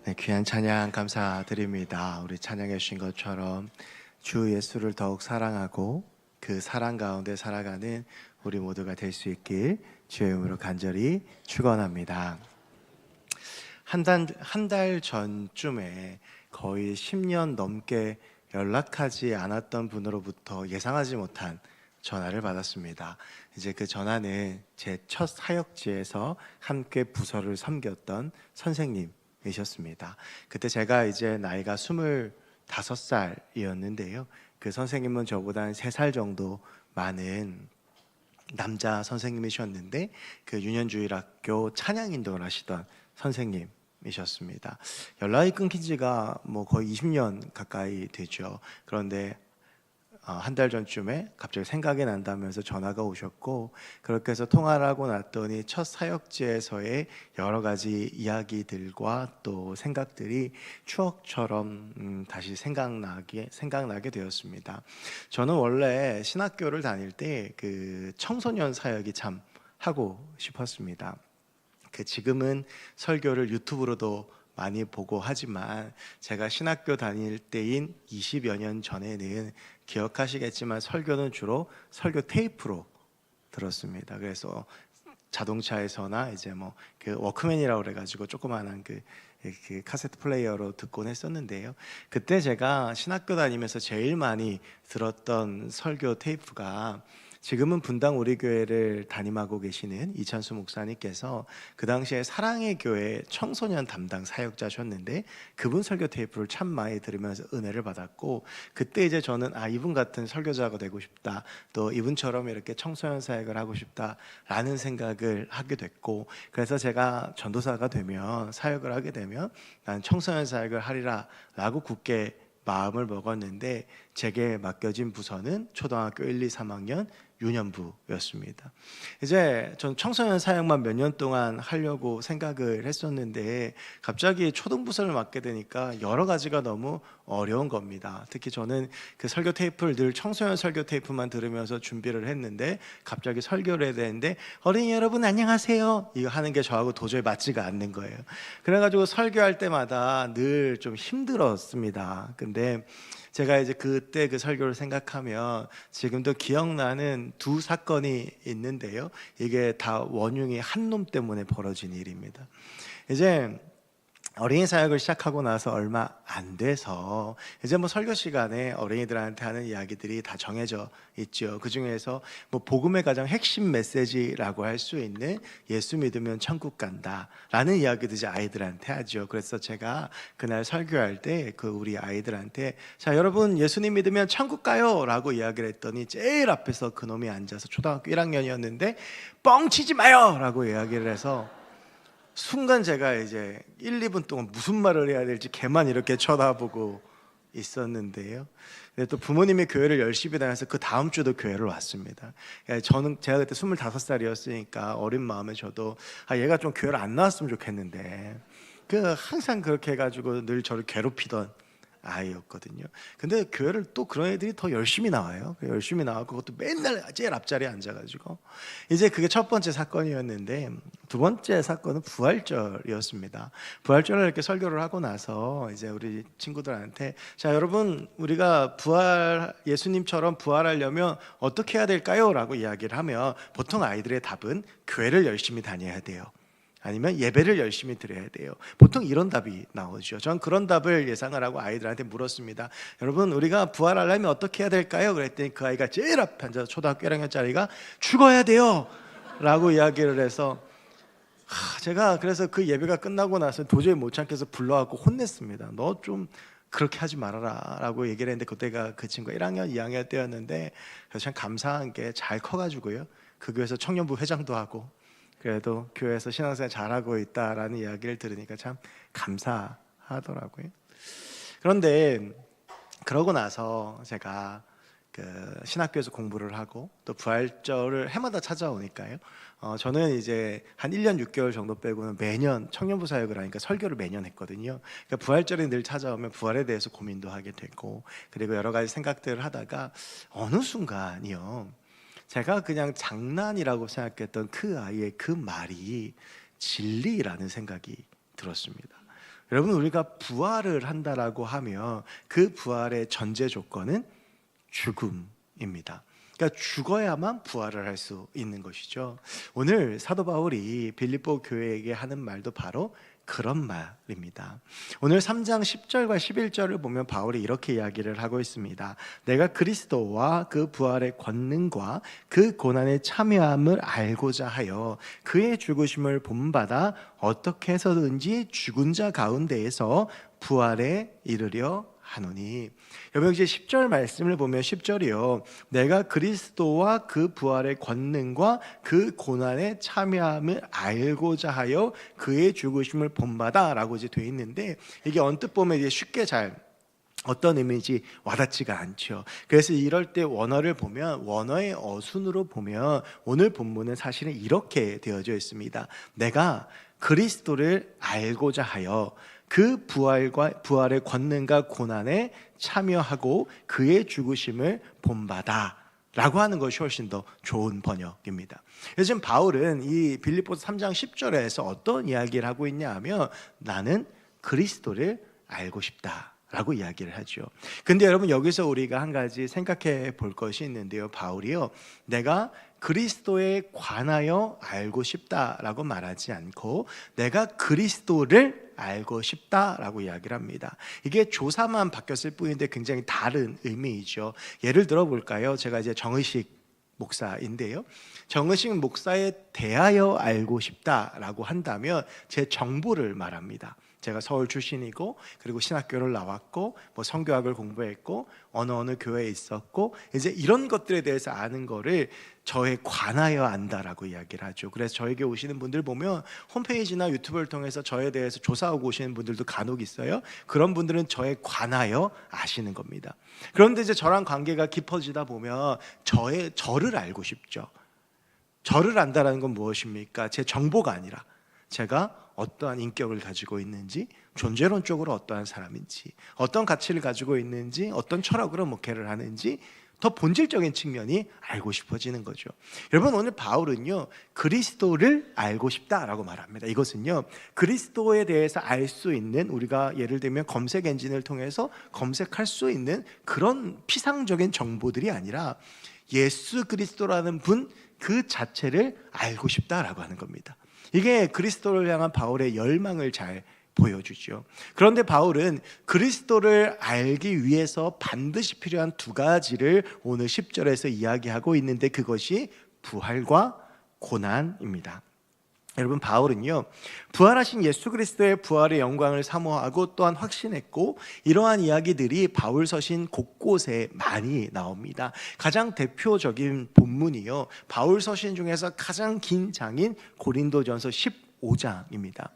네, 귀한 찬양 감사드립니다. 우리 찬양해 주신 것처럼 주 예수를 더욱 사랑하고 그 사랑 가운데 살아가는 우리 모두가 될 수 있길 주의 이름으로 간절히 축원합니다. 한 달 전쯤에 거의 10년 넘게 연락하지 않았던 분으로부터 예상하지 못한 전화를 받았습니다. 이제 그 전화는 제 첫 사역지에서 함께 부서를 섬겼던 선생님이셨습니다. 그때 제가 이제 나이가 25살이었는데요. 그 선생님은 저보다 한 3살 정도 많은 남자 선생님이셨는데 그 유년주일학교 찬양 인도를 하시던 선생님이셨습니다. 연락이 끊긴 지가 거의 20년 가까이 되죠. 그런데 한 달 전쯤에 갑자기 생각이 난다면서 전화가 오셨고, 그렇게 해서 통화를 하고 났더니 첫 사역지에서의 여러 가지 이야기들과 또 생각들이 추억처럼 다시 생각나게 되었습니다. 저는 원래 신학교를 다닐 때 그 청소년 사역이 참 하고 싶었습니다. 지금은 설교를 유튜브로도 많이 보고 하지만 제가 신학교 다닐 때인 20여 년 전에는 기억하시겠지만 설교는 주로 설교 테이프로 들었습니다. 그래서 자동차에서나 이제 그 워크맨이라고 그래가지고 조그마한 그 카세트 플레이어로 듣곤 했었는데요. 그때 제가 신학교 다니면서 제일 많이 들었던 설교 테이프가, 지금은 분당 우리 교회를 담임하고 계시는 이찬수 목사님께서 그 당시에 사랑의 교회 청소년 담당 사역자셨는데 그분 설교 테이프를 참 많이 들으면서 은혜를 받았고, 그때 이제 저는 이분 같은 설교자가 되고 싶다, 또 이분처럼 이렇게 청소년 사역을 하고 싶다라는 생각을 하게 됐고, 그래서 제가 전도사가 되면, 사역을 하게 되면 난 청소년 사역을 하리라 라고 굳게 마음을 먹었는데, 제게 맡겨진 부서는 초등학교 1, 2, 3학년 유년부였습니다. 이제 전 청소년 사역만 몇 년 동안 하려고 생각을 했었는데 갑자기 초등부서를 맡게 되니까 여러 가지가 너무 어려운 겁니다. 특히 저는 그 설교 테이프를 늘 청소년 설교 테이프만 들으면서 준비를 했는데 갑자기 설교를 해야 되는데 어린이 여러분 안녕하세요 이거 하는 게 저하고 도저히 맞지가 않는 거예요. 그래가지고 설교할 때마다 늘 좀 힘들었습니다. 근데 제가 이제 그때 그 설교를 생각하면 지금도 기억나는 두 사건이 있는데요. 이게 다 원흉이 한 놈 때문에 벌어진 일입니다. 이제 어린이 사역을 시작하고 나서 얼마 안 돼서 이제 설교 시간에 어린이들한테 하는 이야기들이 다 정해져 있죠. 그 중에서 복음의 가장 핵심 메시지라고 할 수 있는 예수 믿으면 천국 간다라는 이야기도 이제 아이들한테 하죠. 그래서 제가 그날 설교할 때 그 우리 아이들한테 자 여러분 예수님 믿으면 천국 가요라고 이야기를 했더니 제일 앞에서 그 놈이 앉아서 초등학교 1학년이었는데 뻥치지 마요라고 이야기를 해서 순간 제가 이제 1, 2분 동안 무슨 말을 해야 될지 걔만 이렇게 쳐다보고 있었는데요. 근데 또 부모님이 교회를 열심히 다녀서 그 다음 주도 교회를 왔습니다. 제가 그때 25살이었으니까 어린 마음에 저도 얘가 좀 교회를 안 나왔으면 좋겠는데 항상 그렇게 해가지고 늘 저를 괴롭히던 아이였거든요. 근데 교회를 또 그런 애들이 더 열심히 나와요. 열심히 나왔고 그것도 맨날 제일 앞자리에 앉아가지고 이제 그게 첫 번째 사건이었는데, 두 번째 사건은 부활절이었습니다. 부활절을 이렇게 설교를 하고 나서 이제 우리 친구들한테 자 여러분 우리가 예수님처럼 부활하려면 어떻게 해야 될까요? 라고 이야기를 하면 보통 아이들의 답은 교회를 열심히 다녀야 돼요, 아니면 예배를 열심히 드려야 돼요. 보통 이런 답이 나오죠. 전 그런 답을 예상을 하고 아이들한테 물었습니다. 여러분 우리가 부활하려면 어떻게 해야 될까요? 그랬더니 그 아이가 제일 앞에 앉아서 초등학교 1학년짜리가 죽어야 돼요 라고 이야기를 해서 제가 그래서 그 예배가 끝나고 나서 도저히 못 참겠어서 불러갖고 혼냈습니다. 너 좀 그렇게 하지 말아라 라고 얘기를 했는데, 그때가 그 친구가 1학년 2학년 때였는데 그래서 참 감사한 게 잘 커가지고요 그 교회에서 청년부 회장도 하고 그래도 교회에서 신앙생활 잘하고 있다라는 이야기를 들으니까 참 감사하더라고요. 그런데 그러고 나서 제가 그 신학교에서 공부를 하고 또 부활절을 해마다 찾아오니까요. 저는 이제 한 1년 6개월 정도 빼고는 매년 청년부 사역을 하니까 설교를 매년 했거든요. 그러니까 부활절이 늘 찾아오면 부활에 대해서 고민도 하게 되고, 그리고 여러 가지 생각들을 하다가 어느 순간이요 제가 그냥 장난이라고 생각했던 그 아이의 그 말이 진리라는 생각이 들었습니다. 여러분, 우리가 부활을 한다라고 하면 그 부활의 전제 조건은 죽음입니다. 그러니까 죽어야만 부활을 할 수 있는 것이죠. 오늘 사도 바울이 빌립보 교회에게 하는 말도 바로 그런 말입니다. 오늘 3장 10절과 11절을 보면 바울이 이렇게 이야기를 하고 있습니다. 내가 그리스도와 그 부활의 권능과 그 고난의 참여함을 알고자 하여 그의 죽으심을 본받아 어떻게 해서든지 죽은 자 가운데에서 부활에 이르려 하노니. 여러분, 이제 10절 말씀을 보면 10절이요, 내가 그리스도와 그 부활의 권능과 그 고난의 참여함을 알고자 하여 그의 죽으심을 본받아 라고 이제 되어 있는데, 이게 언뜻 보면 이제 쉽게 잘 어떤 의미인지 와닿지가 않죠. 그래서 이럴 때 원어를 보면, 원어의 어순으로 보면 오늘 본문은 사실은 이렇게 되어져 있습니다. 내가 그리스도를 알고자 하여 그 부활의 권능과 고난에 참여하고 그의 죽으심을 본받아 라고 하는 것이 훨씬 더 좋은 번역입니다. 그래서 지금 바울은 이 빌립보서 3장 10절에서 어떤 이야기를 하고 있냐 하면, 나는 그리스도를 알고 싶다 라고 이야기를 하죠. 근데 여러분, 여기서 우리가 한 가지 생각해 볼 것이 있는데요, 바울이요, 내가 그리스도에 관하여 알고 싶다라고 말하지 않고 내가 그리스도를 알고 싶다라고 이야기를 합니다. 이게 조사만 바뀌었을 뿐인데 굉장히 다른 의미이죠. 예를 들어 볼까요? 제가 이제 정의식 목사인데요, 정의식 목사에 대하여 알고 싶다라고 한다면 제 정보를 말합니다. 제가 서울 출신이고, 그리고 신학교를 나왔고, 뭐 성교학을 공부했고, 어느 교회에 있었고, 이제 이런 것들에 대해서 아는 거를 저에 관하여 안다라고 이야기를 하죠. 그래서 저에게 오시는 분들 보면 홈페이지나 유튜브를 통해서 저에 대해서 조사하고 오시는 분들도 간혹 있어요. 그런 분들은 저에 관하여 아시는 겁니다. 그런데 이제 저랑 관계가 깊어지다 보면 저를 알고 싶죠. 저를 안다라는 건 무엇입니까? 제 정보가 아니라 제가 어떠한 인격을 가지고 있는지, 존재론적으로 어떠한 사람인지, 어떤 가치를 가지고 있는지, 어떤 철학으로 목회를 하는지, 더 본질적인 측면이 알고 싶어지는 거죠. 여러분, 오늘 바울은요, 그리스도를 알고 싶다라고 말합니다. 이것은요, 그리스도에 대해서 알 수 있는, 우리가 예를 들면 검색 엔진을 통해서 검색할 수 있는 그런 피상적인 정보들이 아니라 예수 그리스도라는 분 그 자체를 알고 싶다라고 하는 겁니다. 이게 그리스도를 향한 바울의 열망을 잘 보여주죠. 그런데 바울은 그리스도를 알기 위해서 반드시 필요한 두 가지를 오늘 10절에서 이야기하고 있는데, 그것이 부활과 고난입니다. 여러분, 바울은요, 부활하신 예수 그리스도의 부활의 영광을 사모하고 또한 확신했고, 이러한 이야기들이 바울 서신 곳곳에 많이 나옵니다. 가장 대표적인 본문이요, 바울 서신 중에서 가장 긴 장인 고린도전서 15장입니다.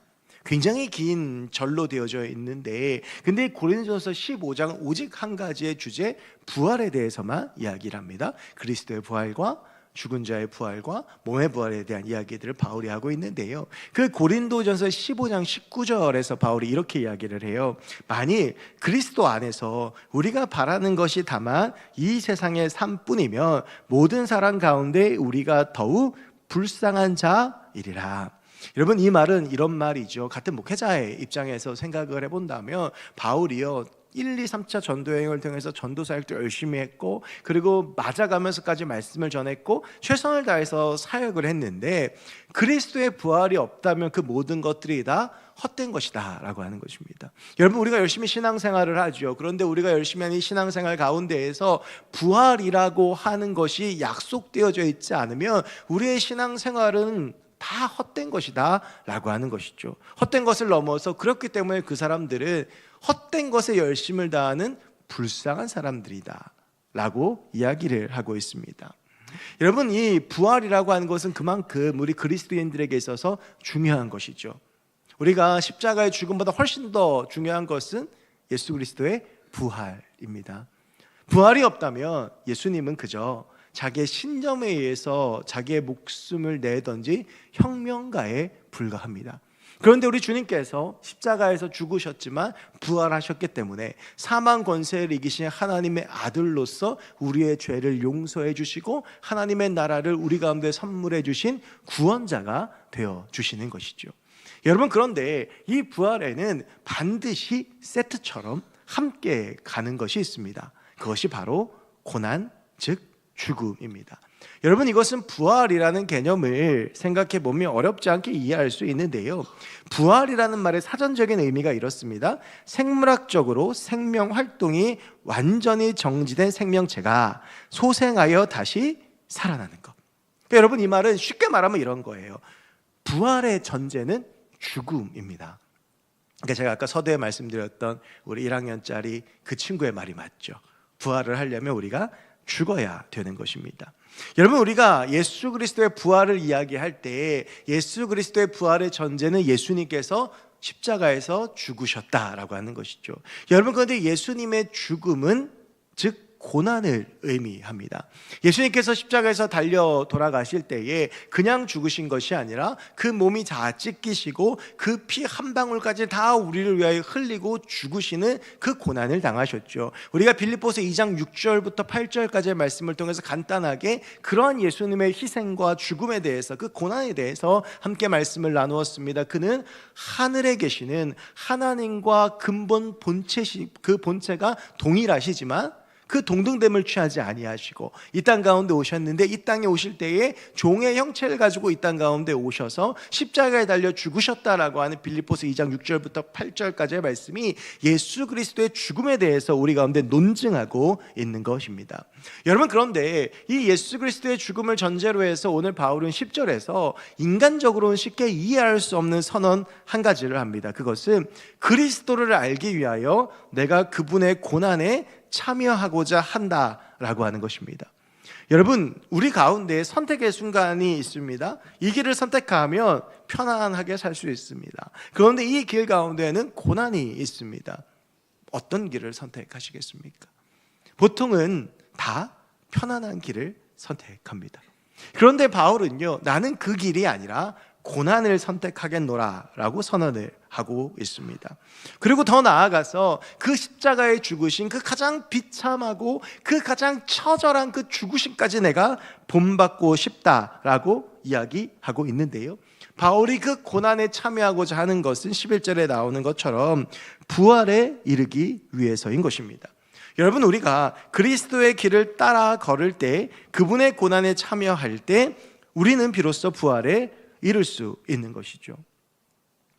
굉장히 긴 절로 되어져 있는데, 근데 고린도전서 15장은 오직 한 가지의 주제, 부활에 대해서만 이야기를 합니다. 그리스도의 부활과 죽은 자의 부활과 몸의 부활에 대한 이야기들을 바울이 하고 있는데요, 그 고린도전서 15장 19절에서 바울이 이렇게 이야기를 해요. 만일 그리스도 안에서 우리가 바라는 것이 다만 이 세상의 삶뿐이면 모든 사람 가운데 우리가 더욱 불쌍한 자이리라. 여러분, 이 말은 이런 말이죠. 같은 목회자의 입장에서 생각을 해본다면, 바울이요, 1, 2, 3차 전도여행을 통해서 전도 사역도 열심히 했고, 그리고 맞아가면서까지 말씀을 전했고, 최선을 다해서 사역을 했는데, 그리스도의 부활이 없다면 그 모든 것들이 다 헛된 것이다 라고 하는 것입니다. 여러분, 우리가 열심히 신앙생활을 하죠. 그런데 우리가 열심히 하는 이 신앙생활 가운데에서 부활이라고 하는 것이 약속되어져 있지 않으면 우리의 신앙생활은 다 헛된 것이다 라고 하는 것이죠. 헛된 것을 넘어서, 그렇기 때문에 그 사람들은 헛된 것에 열심을 다하는 불쌍한 사람들이다 라고 이야기를 하고 있습니다. 여러분, 이 부활이라고 하는 것은 그만큼 우리 그리스도인들에게 있어서 중요한 것이죠. 우리가 십자가의 죽음보다 훨씬 더 중요한 것은 예수 그리스도의 부활입니다. 부활이 없다면 예수님은 그저 자기의 신념에 의해서 자기의 목숨을 내던지 혁명가에 불과합니다. 그런데 우리 주님께서 십자가에서 죽으셨지만 부활하셨기 때문에 사망 권세를 이기신 하나님의 아들로서 우리의 죄를 용서해 주시고 하나님의 나라를 우리 가운데 선물해 주신 구원자가 되어 주시는 것이죠. 여러분, 그런데 이 부활에는 반드시 세트처럼 함께 가는 것이 있습니다. 그것이 바로 고난, 즉 죽음입니다. 여러분, 이것은 부활이라는 개념을 생각해 보면 어렵지 않게 이해할 수 있는데요, 부활이라는 말의 사전적인 의미가 이렇습니다. 생물학적으로 생명 활동이 완전히 정지된 생명체가 소생하여 다시 살아나는 것. 그러니까 여러분, 이 말은 쉽게 말하면 이런 거예요. 부활의 전제는 죽음입니다. 그러니까 제가 아까 서두에 말씀드렸던 우리 1학년짜리 그 친구의 말이 맞죠. 부활을 하려면 우리가 죽어야 되는 것입니다. 여러분, 우리가 예수 그리스도의 부활을 이야기할 때 예수 그리스도의 부활의 전제는 예수님께서 십자가에서 죽으셨다라고 하는 것이죠. 여러분, 그런데 예수님의 죽음은 즉 고난을 의미합니다. 예수님께서 십자가에서 달려 돌아가실 때에 그냥 죽으신 것이 아니라 그 몸이 다 찢기시고 그 피 한 방울까지 다 우리를 위하여 흘리고 죽으시는 그 고난을 당하셨죠. 우리가 빌립보서 2장 6절부터 8절까지의 말씀을 통해서 간단하게 그러한 예수님의 희생과 죽음에 대해서, 그 고난에 대해서 함께 말씀을 나누었습니다. 그는 하늘에 계시는 하나님과 근본 그 본체가 동일하시지만 그 동등됨을 취하지 아니하시고 이 땅 가운데 오셨는데, 이 땅에 오실 때에 종의 형체를 가지고 이 땅 가운데 오셔서 십자가에 달려 죽으셨다라고 하는 빌립보서 2장 6절부터 8절까지의 말씀이 예수 그리스도의 죽음에 대해서 우리 가운데 논증하고 있는 것입니다. 여러분, 그런데 이 예수 그리스도의 죽음을 전제로 해서 오늘 바울은 10절에서 인간적으로는 쉽게 이해할 수 없는 선언 한 가지를 합니다. 그것은 그리스도를 알기 위하여 내가 그분의 고난에 참여하고자 한다라고 하는 것입니다. 여러분, 우리 가운데 선택의 순간이 있습니다. 이 길을 선택하면 편안하게 살 수 있습니다. 그런데 이 길 가운데는 고난이 있습니다. 어떤 길을 선택하시겠습니까? 보통은 다 편안한 길을 선택합니다. 그런데 바울은요, 나는 그 길이 아니라 고난을 선택하겠노라 라고 선언을 하고 있습니다. 그리고 더 나아가서 그 십자가에 죽으신 그 가장 비참하고 그 가장 처절한 그 죽으심까지 내가 본받고 싶다라고 이야기하고 있는데요, 바울이 그 고난에 참여하고자 하는 것은 11절에 나오는 것처럼 부활에 이르기 위해서인 것입니다. 여러분, 우리가 그리스도의 길을 따라 걸을 때, 그분의 고난에 참여할 때 우리는 비로소 부활에 이룰 수 있는 것이죠.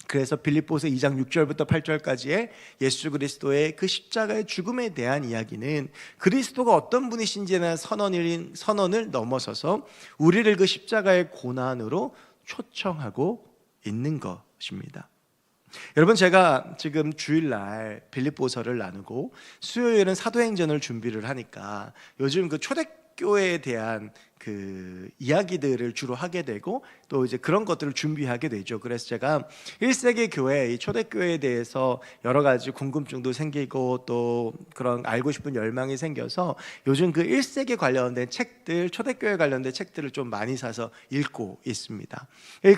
그래서 빌립보서 2장 6절부터 8절까지의 예수 그리스도의 그 십자가의 죽음에 대한 이야기는 그리스도가 어떤 분이신지에 대한 선언을 넘어서서 우리를 그 십자가의 고난으로 초청하고 있는 것입니다. 여러분, 제가 지금 주일날 빌립보서를 나누고 수요일은 사도행전을 준비를 하니까 요즘 그 초대교회에 대한 그 이야기들을 주로 하게 되고 또 이제 그런 것들을 준비하게 되죠. 그래서 제가 1세기 교회, 이 초대교회에 대해서 여러 가지 궁금증도 생기고 또 그런 알고 싶은 열망이 생겨서 요즘 그 1세기 관련된 책들, 초대교회 관련된 책들을 좀 많이 사서 읽고 있습니다.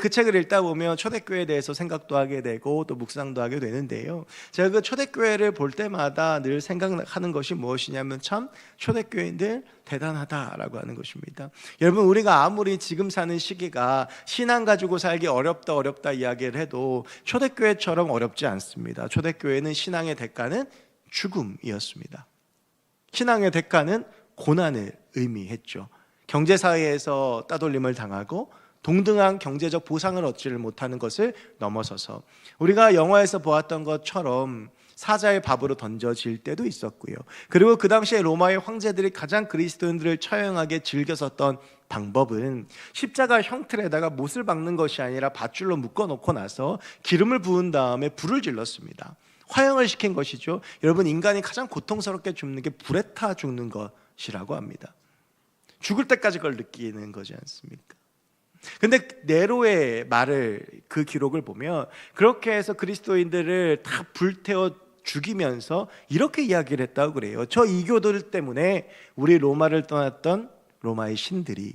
그 책을 읽다 보면 초대교회에 대해서 생각도 하게 되고 또 묵상도 하게 되는데요, 제가 그 초대교회를 볼 때마다 늘 생각하는 것이 무엇이냐면 참 초대교회인들 대단하다라고 하는 것입니다. 여러분, 우리가 아무리 지금 사는 시기가 신앙 가지고 살기 어렵다 이야기를 해도 초대교회처럼 어렵지 않습니다. 초대교회는 신앙의 대가는 죽음이었습니다. 신앙의 대가는 고난을 의미했죠. 경제사회에서 따돌림을 당하고 동등한 경제적 보상을 얻지를 못하는 것을 넘어서서 우리가 영화에서 보았던 것처럼 사자의 밥으로 던져질 때도 있었고요. 그리고 그 당시에 로마의 황제들이 가장 그리스도인들을 처형하게 즐겨 썼던 방법은 십자가 형틀에다가 못을 박는 것이 아니라 밧줄로 묶어놓고 나서 기름을 부은 다음에 불을 질렀습니다. 화형을 시킨 것이죠. 여러분, 인간이 가장 고통스럽게 죽는 게 불에 타 죽는 것이라고 합니다. 죽을 때까지 그걸 느끼는 거지 않습니까? 근데 네로의 말을, 그 기록을 보면 그렇게 해서 그리스도인들을 다 불태워 죽이면서 이렇게 이야기를 했다고 그래요. 저 이교도들 때문에 우리 로마를 떠났던 로마의 신들이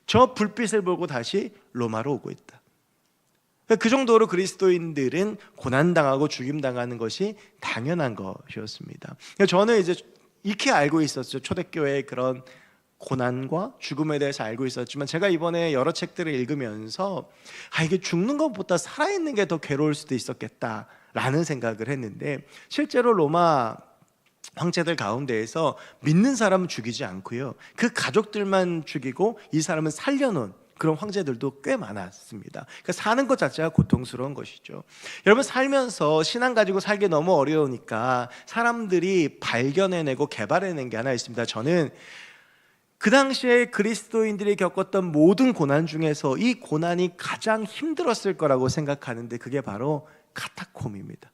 저 불빛을 보고 다시 로마로 오고 있다. 그 정도로 그리스도인들은 고난당하고 죽임당하는 것이 당연한 것이었습니다. 저는 이제 익히 알고 있었죠. 초대교회의 그런 고난과 죽음에 대해서 알고 있었지만 제가 이번에 여러 책들을 읽으면서 이게 죽는 것보다 살아있는 게 더 괴로울 수도 있었겠다라는 생각을 했는데, 실제로 로마 황제들 가운데에서 믿는 사람은 죽이지 않고요, 그 가족들만 죽이고 이 사람은 살려놓은 그런 황제들도 꽤 많았습니다. 그러니까 사는 것 자체가 고통스러운 것이죠. 여러분, 살면서 신앙 가지고 살기 너무 어려우니까 사람들이 발견해내고 개발해낸 게 하나 있습니다. 저는 그 당시에 그리스도인들이 겪었던 모든 고난 중에서 이 고난이 가장 힘들었을 거라고 생각하는데, 그게 바로 카타콤입니다.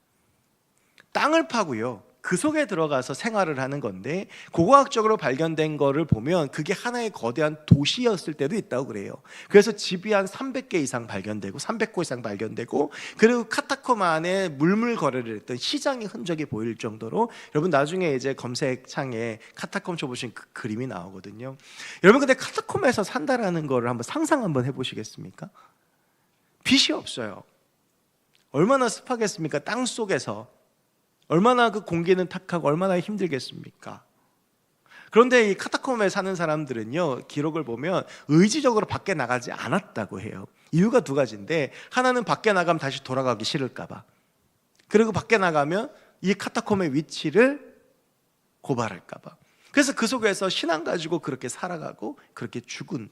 땅을 파고요, 그 속에 들어가서 생활을 하는 건데, 고고학적으로 발견된 거를 보면 그게 하나의 거대한 도시였을 때도 있다고 그래요. 그래서 집이 한 300개 이상 발견되고 300곳 이상 발견되고, 그리고 카타콤 안에 물물거래를 했던 시장의 흔적이 보일 정도로, 여러분 나중에 이제 검색창에 카타콤 쳐보신 그 그림이 나오거든요. 여러분, 근데 카타콤에서 산다라는 거를 한번 상상 한번 해보시겠습니까? 빛이 없어요. 얼마나 습하겠습니까? 땅 속에서 얼마나 그 공기는 탁하고 얼마나 힘들겠습니까? 그런데 이 카타콤에 사는 사람들은요, 기록을 보면 의지적으로 밖에 나가지 않았다고 해요. 이유가 두 가지인데, 하나는 밖에 나가면 다시 돌아가기 싫을까 봐, 그리고 밖에 나가면 이 카타콤의 위치를 고발할까 봐. 그래서 그 속에서 신앙 가지고 그렇게 살아가고 그렇게 죽은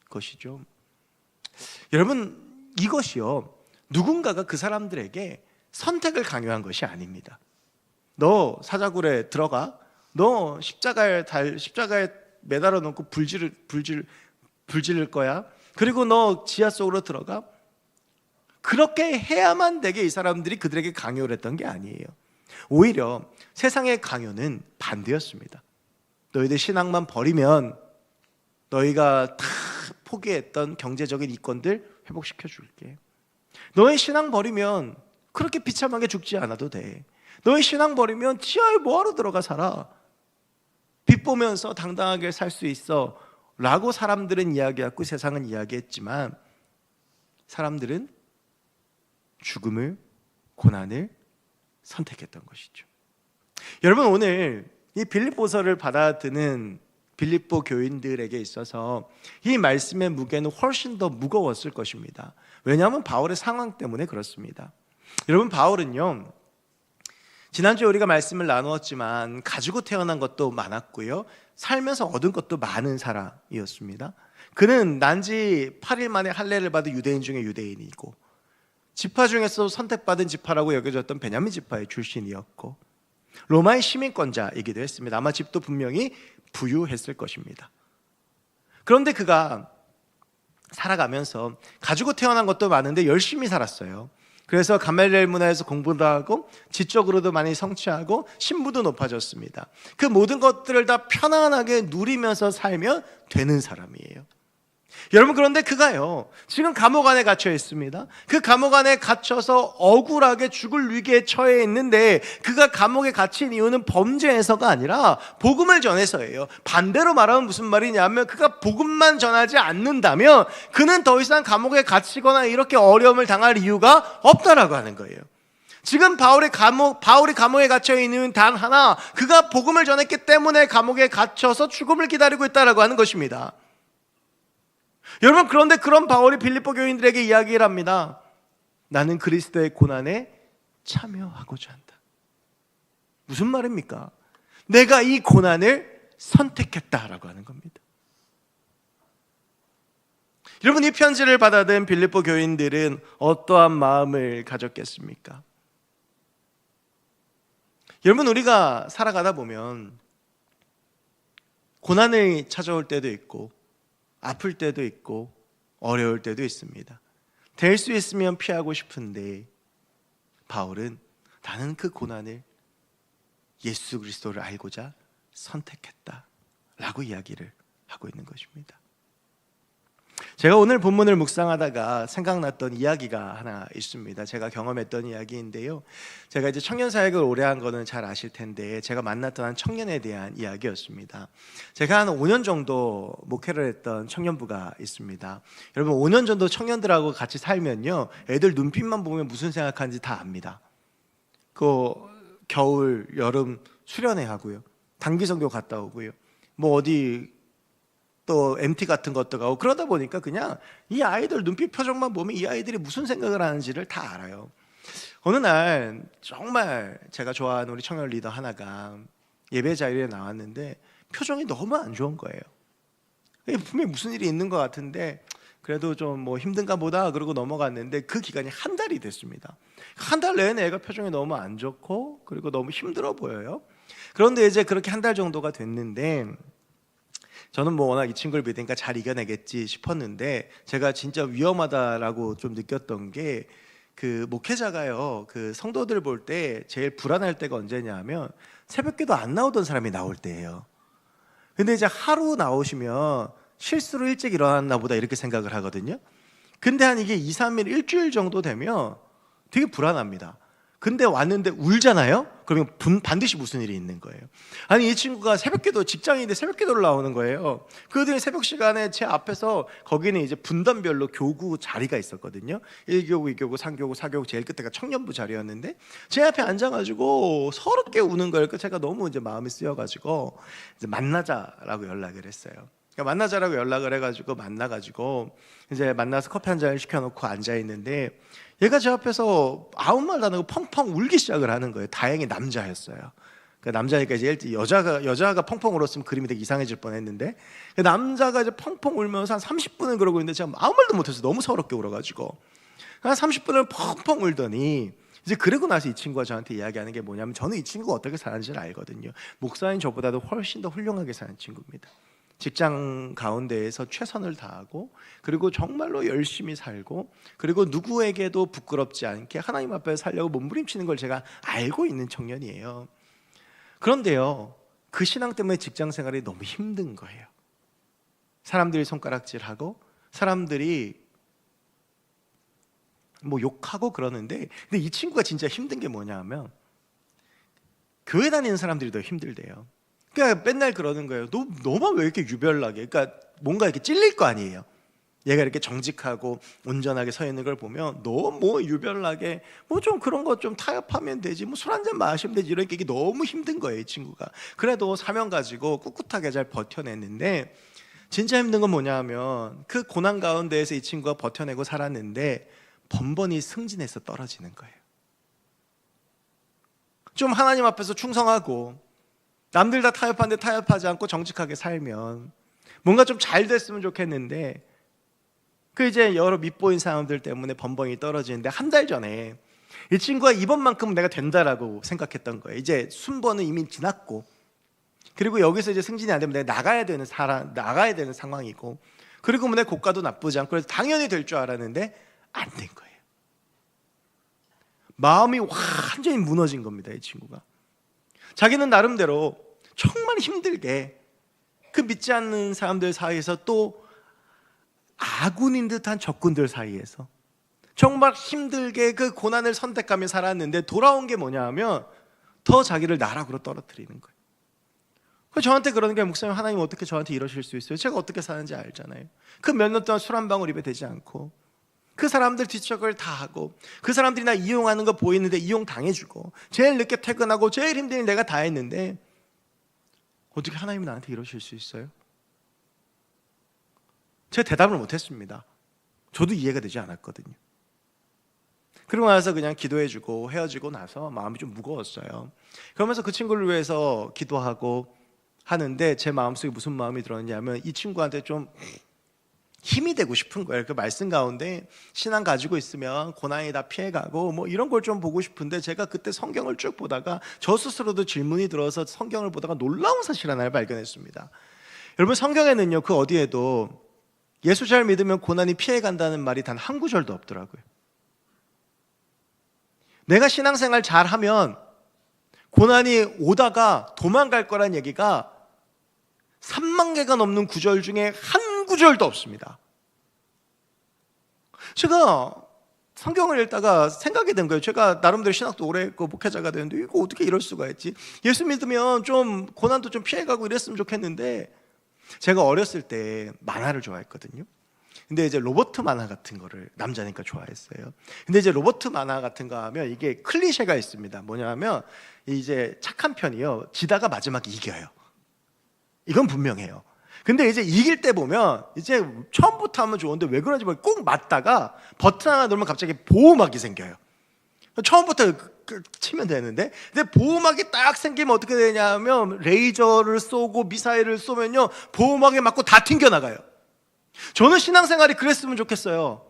것이죠. 여러분, 이것이요, 누군가가 그 사람들에게 선택을 강요한 것이 아닙니다. 너 사자굴에 들어가, 너 십자가에 매달아 놓고 불 지를 거야, 그리고 너 지하 속으로 들어가, 그렇게 해야만 되게 이 사람들이 그들에게 강요를 했던 게 아니에요. 오히려 세상의 강요는 반대였습니다. 너희들 신앙만 버리면 너희가 다 포기했던 경제적인 이권들 회복시켜 줄게. 너희 신앙 버리면 그렇게 비참하게 죽지 않아도 돼. 너희 신앙 버리면 지하에 뭐하러 들어가 살아? 빛 보면서 당당하게 살 수 있어 라고 사람들은 이야기했고 세상은 이야기했지만, 사람들은 죽음을, 고난을 선택했던 것이죠. 여러분, 오늘 이 빌립보서를 받아드는 빌립보 교인들에게 있어서 이 말씀의 무게는 훨씬 더 무거웠을 것입니다. 왜냐하면 바울의 상황 때문에 그렇습니다. 여러분, 바울은요, 지난주에 우리가 말씀을 나누었지만 가지고 태어난 것도 많았고요, 살면서 얻은 것도 많은 사람이었습니다. 그는 난지 8일 만에 할례를 받은 유대인 중에 유대인이고, 지파 중에서 선택받은 지파라고 여겨졌던 베냐민 지파의 출신이었고, 로마의 시민권자이기도 했습니다. 아마 집도 분명히 부유했을 것입니다. 그런데 그가 살아가면서 가지고 태어난 것도 많은데 열심히 살았어요. 그래서 가말리엘 문화에서 공부도 하고 지적으로도 많이 성취하고 신분도 높아졌습니다. 그 모든 것들을 다 편안하게 누리면서 살면 되는 사람이에요. 여러분, 그런데 그가요, 지금 감옥 안에 갇혀 있습니다. 그 감옥 안에 갇혀서 억울하게 죽을 위기에 처해 있는데, 그가 감옥에 갇힌 이유는 범죄에서가 아니라 복음을 전해서예요. 반대로 말하면 무슨 말이냐면, 그가 복음만 전하지 않는다면 그는 더 이상 감옥에 갇히거나 이렇게 어려움을 당할 이유가 없다라고 하는 거예요. 지금 바울이 감옥에 갇혀 있는 이유는 단 하나, 그가 복음을 전했기 때문에 감옥에 갇혀서 죽음을 기다리고 있다라고 하는 것입니다. 여러분, 그런데 그런 바울이 빌립보 교인들에게 이야기를 합니다. 나는 그리스도의 고난에 참여하고자 한다. 무슨 말입니까? 내가 이 고난을 선택했다라고 하는 겁니다. 여러분, 이 편지를 받아든 빌립보 교인들은 어떠한 마음을 가졌겠습니까? 여러분, 우리가 살아가다 보면 고난이 찾아올 때도 있고 아플 때도 있고 어려울 때도 있습니다. 될 수 있으면 피하고 싶은데, 바울은 나는 그 고난을 예수 그리스도를 알고자 선택했다라고 이야기를 하고 있는 것입니다. 제가 오늘 본문을 묵상하다가 생각났던 이야기가 하나 있습니다. 제가 경험했던 이야기인데요, 제가 이제 청년 사역을 오래 한 거는 잘 아실 텐데, 제가 만났던 한 청년에 대한 이야기였습니다. 제가 한 5년 정도 목회를 했던 청년부가 있습니다. 여러분, 5년 정도 청년들하고 같이 살면요, 애들 눈빛만 보면 무슨 생각하는지 다 압니다. 그 겨울, 여름 수련회 하고요, 단기 선교 갔다 오고요, 뭐 어디 또 MT 같은 것도 가고 그러다 보니까 그냥 이 아이들 눈빛 표정만 보면 이 아이들이 무슨 생각을 하는지를 다 알아요. 어느 날 정말 제가 좋아하는 우리 청년 리더 하나가 예배 자리에 나왔는데 표정이 너무 안 좋은 거예요. 분명히 무슨 일이 있는 것 같은데 그래도 좀 뭐 힘든가 보다 그러고 넘어갔는데 그 기간이 한 달이 됐습니다. 한 달 내내 애가 표정이 너무 안 좋고 그리고 너무 힘들어 보여요. 그런데 이제 그렇게 한 달 정도가 됐는데 저는 뭐 워낙 이 친구를 믿으니까 잘 이겨내겠지 싶었는데 제가 진짜 위험하다라고 좀 느꼈던 게 그 목회자가요, 그 성도들 볼 때 제일 불안할 때가 언제냐면 새벽기도 안 나오던 사람이 나올 때예요. 근데 이제 하루 나오시면 실수로 일찍 일어났나 보다 이렇게 생각을 하거든요. 근데 한 이게 2, 3일, 일주일 정도 되면 되게 불안합니다. 근데 왔는데 울잖아요? 그러면 반드시 무슨 일이 있는 거예요. 아니 이 친구가 새벽기도 직장인인데 새벽기도를 나오는 거예요. 그들이 새벽 시간에 제 앞에서 거기는 이제 분단별로 교구 자리가 있었거든요. 1교구, 2교구, 3교구, 4교구 제일 끝에가 청년부 자리였는데 제 앞에 앉아가지고 서럽게 우는 거예요. 제가 너무 이제 마음이 쓰여가지고 이제 만나자라고 연락을 했어요. 만나자라고 연락을 해가지고 만나가지고 이제 만나서 커피 한 잔을 시켜놓고 앉아 있는데 얘가 제 앞에서 아무 말도 안 하고 펑펑 울기 시작을 하는 거예요. 다행히 남자였어요. 그 남자니까 이제 여자가 펑펑 울었으면 그림이 되게 이상해질 뻔했는데 그 남자가 이제 펑펑 울면서 한 30분을 그러고 있는데 제가 아무 말도 못해서 너무 서럽게 울어가지고 한 30분을 펑펑 울더니 이제 그러고 나서 이 친구가 저한테 이야기하는 게 뭐냐면 저는 이 친구가 어떻게 사는지를 알거든요. 목사인 저보다도 훨씬 더 훌륭하게 사는 친구입니다. 직장 가운데에서 최선을 다하고 그리고 정말로 열심히 살고 그리고 누구에게도 부끄럽지 않게 하나님 앞에 살려고 몸부림치는 걸 제가 알고 있는 청년이에요. 그런데요, 그 신앙 때문에 직장 생활이 너무 힘든 거예요. 사람들이 손가락질하고 사람들이 뭐 욕하고 그러는데 근데 이 친구가 진짜 힘든 게 뭐냐 하면 교회 다니는 사람들이 더 힘들대요. 그러니까 맨날 그러는 거예요. 너만 왜 이렇게 유별나게? 그러니까 뭔가 이렇게 찔릴 거 아니에요. 얘가 이렇게 정직하고 온전하게 서 있는 걸 보면 너 뭐 유별나게 뭐 좀 그런 거 좀 타협하면 되지, 뭐 술 한잔 마시면 되지, 이렇게 이게 너무 힘든 거예요, 이 친구가. 그래도 사명 가지고 꿋꿋하게 잘 버텨냈는데 진짜 힘든 건 뭐냐 하면 그 고난 가운데에서 이 친구가 버텨내고 살았는데 번번이 승진해서 떨어지는 거예요. 좀 하나님 앞에서 충성하고 남들 다 타협하는데 타협하지 않고 정직하게 살면 뭔가 좀 잘 됐으면 좋겠는데 그 이제 여러 밉보인 사람들 때문에 번번이 떨어지는데 한 달 전에 이 친구가 이번만큼은 내가 된다라고 생각했던 거예요. 이제 순번은 이미 지났고 그리고 여기서 이제 승진이 안 되면 내가 나가야 되는 상황이고 그리고 뭐 내 고가도 나쁘지 않고 그래서 당연히 될 줄 알았는데 안 된 거예요. 마음이 완전히 무너진 겁니다, 이 친구가. 자기는 나름대로 정말 힘들게 그 믿지 않는 사람들 사이에서 또 아군인 듯한 적군들 사이에서 정말 힘들게 그 고난을 선택하며 살았는데 돌아온 게 뭐냐 하면 더 자기를 나락으로 떨어뜨리는 거예요. 저한테 그러는 게 목사님 하나님 어떻게 저한테 이러실 수 있어요? 제가 어떻게 사는지 알잖아요. 그 몇 년 동안 술 한 방울 입에 대지 않고 그 사람들 뒷척을 다 하고 그 사람들이 나 이용하는 거 보이는데 이용당해주고 제일 늦게 퇴근하고 제일 힘든 일 내가 다 했는데 어떻게 하나님이 나한테 이러실 수 있어요? 제가 대답을 못했습니다. 저도 이해가 되지 않았거든요. 그러고 나서 그냥 기도해주고 헤어지고 나서 마음이 좀 무거웠어요. 그러면서 그 친구를 위해서 기도하고 하는데 제 마음속에 무슨 마음이 들었냐면 이 친구한테 좀 힘이 되고 싶은 거예요. 그 말씀 가운데 신앙 가지고 있으면 고난이 다 피해가고 뭐 이런 걸 좀 보고 싶은데 제가 그때 성경을 쭉 보다가 저 스스로도 질문이 들어서 성경을 보다가 놀라운 사실 하나를 발견했습니다. 여러분 성경에는요 그 어디에도 예수 잘 믿으면 고난이 피해간다는 말이 단 한 구절도 없더라고요. 내가 신앙생활 잘하면 고난이 오다가 도망갈 거란 얘기가 3만 개가 넘는 구절 중에 한 구절도 없습니다. 제가 성경을 읽다가 생각이 된 거예요. 제가 나름대로 신학도 오래 했고 목회자가 되는데 이거 어떻게 이럴 수가 있지? 예수 믿으면 좀 고난도 좀 피해가고 이랬으면 좋겠는데 제가 어렸을 때 만화를 좋아했거든요. 근데 이제 로버트 만화 같은 거를 남자니까 좋아했어요. 근데 이제 로버트 만화 같은 거 하면 이게 클리셰가 있습니다. 뭐냐면 이제 착한 편이요 지다가 마지막에 이겨요. 이건 분명해요. 근데 이제 이길 때 보면 이제 처음부터 하면 좋은데 왜 그런지 모르겠고 꼭 맞다가 버튼 하나 누르면 갑자기 보호막이 생겨요. 처음부터 치면 되는데, 근데 보호막이 딱 생기면 어떻게 되냐면 레이저를 쏘고 미사일을 쏘면요 보호막에 맞고 다 튕겨나가요. 저는 신앙생활이 그랬으면 좋겠어요.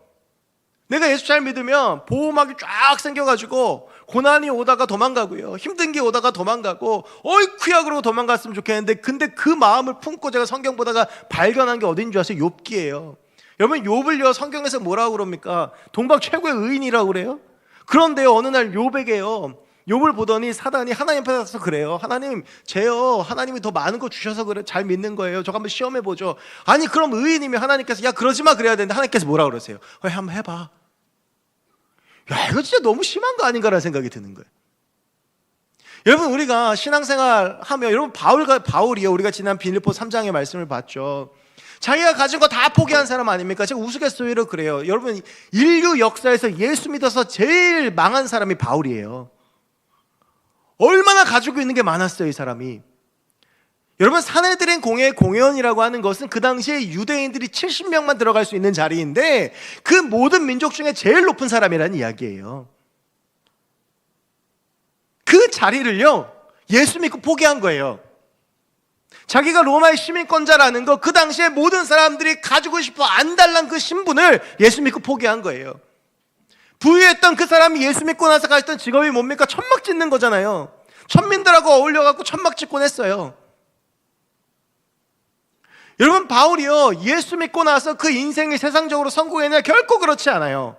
내가 예수 잘 믿으면 보호막이 쫙 생겨가지고 고난이 오다가 도망가고요, 힘든 게 오다가 도망가고 어이쿠야 그러고 도망갔으면 좋겠는데, 근데 그 마음을 품고 제가 성경 보다가 발견한 게 어딘 줄 아세요? 욥기예요. 여러분 욥을요 성경에서 뭐라고 그럽니까? 동방 최고의 의인이라고 그래요. 그런데요 어느 날 욥에게요, 욥을 보더니 사단이 하나님 앞에 서서 그래요. 하나님, 쟤요 하나님이 더 많은 거 주셔서 그래 잘 믿는 거예요. 저거 한번 시험해 보죠. 아니 그럼 의인이면 하나님께서 야 그러지 마 그래야 되는데 하나님께서 뭐라 그러세요? 한번 해봐. 야 이거 진짜 너무 심한 거 아닌가라는 생각이 드는 거예요. 여러분 우리가 신앙생활 하면, 여러분 바울이요, 우리가 지난 빌립보 3장의 말씀을 봤죠. 자기가 가진 거 다 포기한 사람 아닙니까? 제가 우스갯소리로 그래요. 여러분 인류 역사에서 예수 믿어서 제일 망한 사람이 바울이에요. 얼마나 가지고 있는 게 많았어요 이 사람이. 여러분 산헤드린 공회이라고 하는 것은 그 당시에 유대인들이 70명만 들어갈 수 있는 자리인데 그 모든 민족 중에 제일 높은 사람이라는 이야기예요. 그 자리를요 예수 믿고 포기한 거예요. 자기가 로마의 시민권자라는 거, 그 당시에 모든 사람들이 가지고 싶어 안달난 그 신분을 예수 믿고 포기한 거예요. 부유했던 그 사람이 예수 믿고 나서 가졌던 직업이 뭡니까? 천막 짓는 거잖아요. 천민들하고 어울려갖고 천막 짓곤 했어요. 여러분 바울이요 예수 믿고 나서 그 인생이 세상적으로 성공했냐? 결코 그렇지 않아요.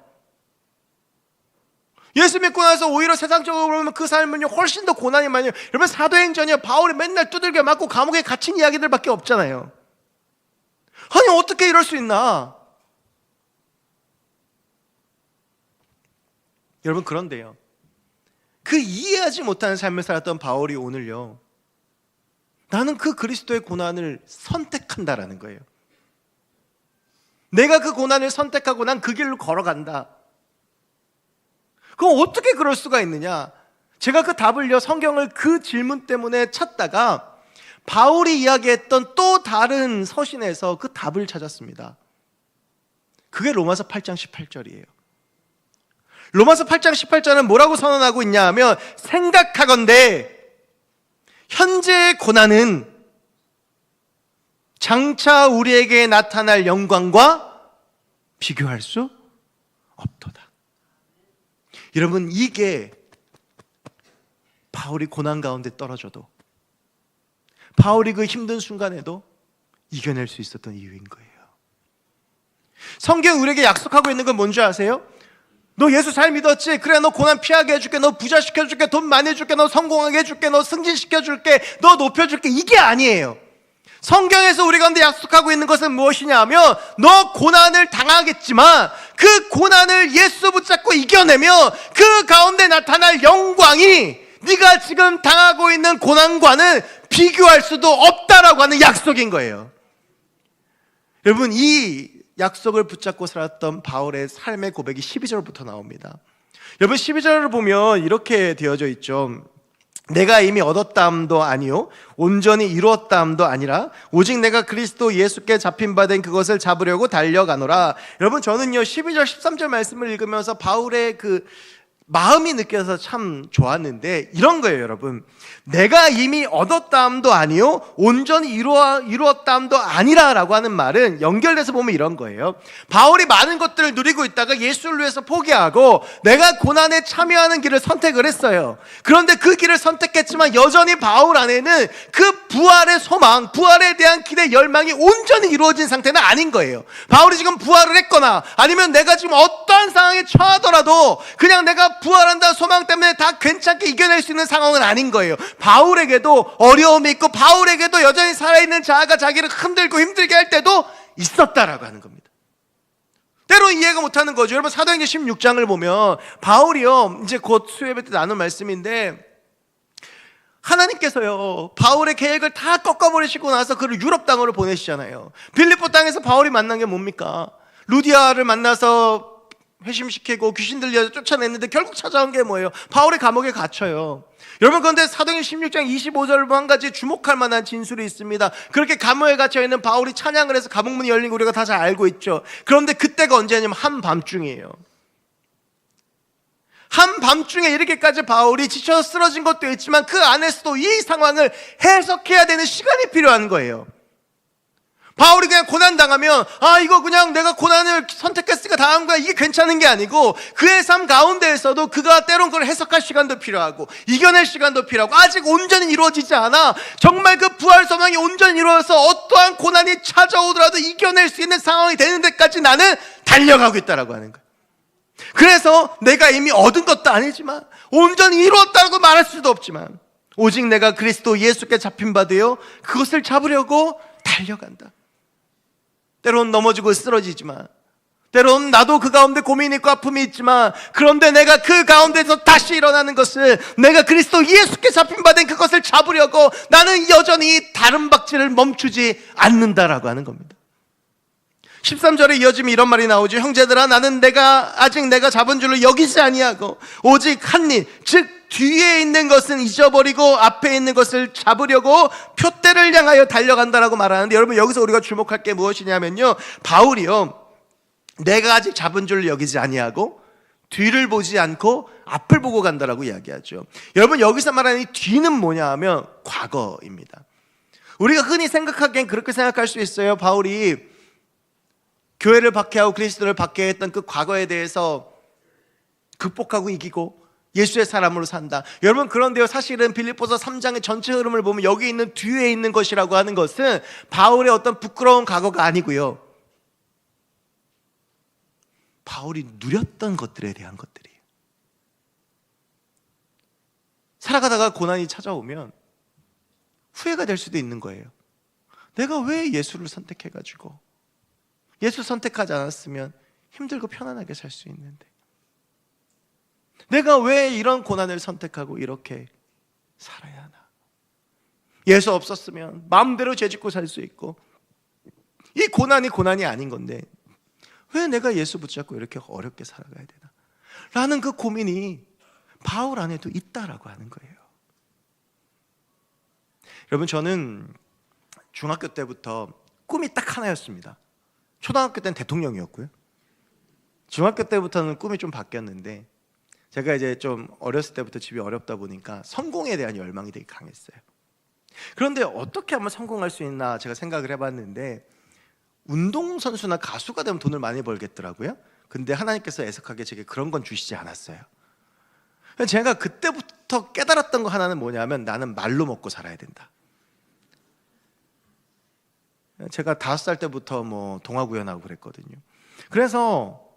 예수 믿고 나서 오히려 세상적으로 보면 그 삶은요 훨씬 더 고난이 많아요. 여러분 사도행전이요 바울이 맨날 두들겨 맞고 감옥에 갇힌 이야기들밖에 없잖아요. 아니 어떻게 이럴 수 있나? 여러분 그런데요 그 이해하지 못하는 삶을 살았던 바울이 오늘요 나는 그 그리스도의 고난을 선택한다라는 거예요. 내가 그 고난을 선택하고 난 그 길로 걸어간다. 그럼 어떻게 그럴 수가 있느냐? 제가 그 답을요 성경을 그 질문 때문에 찾다가 바울이 이야기했던 또 다른 서신에서 그 답을 찾았습니다. 그게 로마서 8장 18절이에요. 로마서 8장 18절은 뭐라고 선언하고 있냐 하면, 생각하건대 현재의 고난은 장차 우리에게 나타날 영광과 비교할 수 없도다. 여러분 이게 바울이 고난 가운데 떨어져도, 바울이 그 힘든 순간에도 이겨낼 수 있었던 이유인 거예요. 성경 우리에게 약속하고 있는 건 뭔지 아세요? 너 예수 잘 믿었지? 그래 너 고난 피하게 해줄게, 너 부자 시켜줄게, 돈 많이 해줄게, 너 성공하게 해줄게, 너 승진시켜줄게, 너 높여줄게. 이게 아니에요. 성경에서 우리 가운데 약속하고 있는 것은 무엇이냐 하면, 너 고난을 당하겠지만 그 고난을 예수 붙잡고 이겨내며 그 가운데 나타날 영광이 네가 지금 당하고 있는 고난과는 비교할 수도 없다라고 하는 약속인 거예요. 여러분 이 약속을 붙잡고 살았던 바울의 삶의 고백이 12절부터 나옵니다. 여러분 12절을 보면 이렇게 되어져 있죠. 내가 이미 얻었다함도 아니요 온전히 이루었다함도 아니라 오직 내가 그리스도 예수께 잡힌 바 된 그것을 잡으려고 달려가노라. 여러분 저는요 12절 13절 말씀을 읽으면서 바울의 그 마음이 느껴서 참 좋았는데 이런 거예요. 여러분 내가 이미 얻었다함도 아니요 온전히 이루었다함도 아니라라고 하는 말은 연결돼서 보면 이런 거예요. 바울이 많은 것들을 누리고 있다가 예수를 위해서 포기하고 내가 고난에 참여하는 길을 선택을 했어요. 그런데 그 길을 선택했지만 여전히 바울 안에는 그 부활의 소망, 부활에 대한 기대, 열망이 온전히 이루어진 상태는 아닌 거예요. 바울이 지금 부활을 했거나 아니면 내가 지금 어떠한 상황에 처하더라도 그냥 내가 부활한다는 소망 때문에 다 괜찮게 이겨낼 수 있는 상황은 아닌 거예요. 바울에게도 어려움이 있고 바울에게도 여전히 살아있는 자아가 자기를 흔들고 힘들게 할 때도 있었다라고 하는 겁니다. 때로 이해가 못하는 거죠. 여러분 사도행전 16장을 보면 바울이요 이제 곧 수요예배 때 나눈 말씀인데, 하나님께서요 바울의 계획을 다 꺾어버리시고 나서 그를 유럽 땅으로 보내시잖아요. 빌립보 땅에서 바울이 만난 게 뭡니까? 루디아를 만나서 회심시키고 귀신 들려 쫓아냈는데 결국 찾아온 게 뭐예요? 바울이 감옥에 갇혀요. 여러분, 그런데 사도행전 16장 25절 한 가지 주목할 만한 진술이 있습니다. 그렇게 감옥에 갇혀있는 바울이 찬양을 해서 감옥문이 열린 거 우리가 다 잘 알고 있죠. 그런데 그때가 언제냐면 한밤중이에요. 한밤중에 이렇게까지 바울이 지쳐서 쓰러진 것도 있지만 그 안에서도 이 상황을 해석해야 되는 시간이 필요한 거예요. 바울이 그냥 고난당하면 이거 그냥 내가 고난을 선택했으니까 당한 거야, 이게 괜찮은 게 아니고 그의 삶 가운데에서도 그가 때론 그걸 해석할 시간도 필요하고 이겨낼 시간도 필요하고 아직 온전히 이루어지지 않아 정말 그 부활 소망이 온전히 이루어져서 어떠한 고난이 찾아오더라도 이겨낼 수 있는 상황이 되는 데까지 나는 달려가고 있다라고 하는 거예요. 그래서 내가 이미 얻은 것도 아니지만 온전히 이루었다고 말할 수도 없지만 오직 내가 그리스도 예수께 잡힌 바 되어 그것을 잡으려고 달려간다. 때론 넘어지고 쓰러지지만 때론 나도 그 가운데 고민이 있고 아픔이 있지만 그런데 내가 그 가운데서 다시 일어나는 것을 내가 그리스도 예수께 잡힌 바 된 그것을 잡으려고 나는 여전히 다른 박질을 멈추지 않는다라고 하는 겁니다. 13절에 이어지면 이런 말이 나오죠. 형제들아, 나는 아직 내가 잡은 줄로 여기지 아니하고 오직 한 일, 즉 뒤에 있는 것은 잊어버리고 앞에 있는 것을 잡으려고 표대를 향하여 달려간다라고 말하는데, 여러분 여기서 우리가 주목할 게 무엇이냐면요, 바울이요, 내가 아직 잡은 줄로 여기지 아니하고 뒤를 보지 않고 앞을 보고 간다라고 이야기하죠. 여러분 여기서 말하는 이 뒤는 뭐냐 하면 과거입니다. 우리가 흔히 생각하기엔 그렇게 생각할 수 있어요. 바울이 교회를 박해하고 그리스도를 박해했던 그 과거에 대해서 극복하고 이기고 예수의 사람으로 산다. 여러분, 그런데요, 사실은 빌립보서 3장의 전체 흐름을 보면 여기 있는 뒤에 있는 것이라고 하는 것은 바울의 어떤 부끄러운 과거가 아니고요, 바울이 누렸던 것들에 대한 것들이에요. 살아가다가 고난이 찾아오면 후회가 될 수도 있는 거예요. 내가 왜 예수를 선택해가지고 예수 선택하지 않았으면 힘들고 편안하게 살 수 있는데 내가 왜 이런 고난을 선택하고 이렇게 살아야 하나? 예수 없었으면 마음대로 죄짓고 살 수 있고 이 고난이 아닌 건데 왜 내가 예수 붙잡고 이렇게 어렵게 살아가야 되나? 라는 그 고민이 바울 안에도 있다라고 하는 거예요. 여러분, 저는 중학교 때부터 꿈이 딱 하나였습니다. 초등학교 때는 대통령이었고요, 중학교 때부터는 꿈이 좀 바뀌었는데 제가 이제 좀 어렸을 때부터 집이 어렵다 보니까 성공에 대한 열망이 되게 강했어요. 그런데 어떻게 하면 성공할 수 있나 제가 생각을 해봤는데 운동선수나 가수가 되면 돈을 많이 벌겠더라고요. 근데 하나님께서 애석하게 제게 그런 건 주시지 않았어요. 제가 그때부터 깨달았던 거 하나는 뭐냐면 나는 말로 먹고 살아야 된다. 제가 5살 때부터 동화 구연하고 그랬거든요. 그래서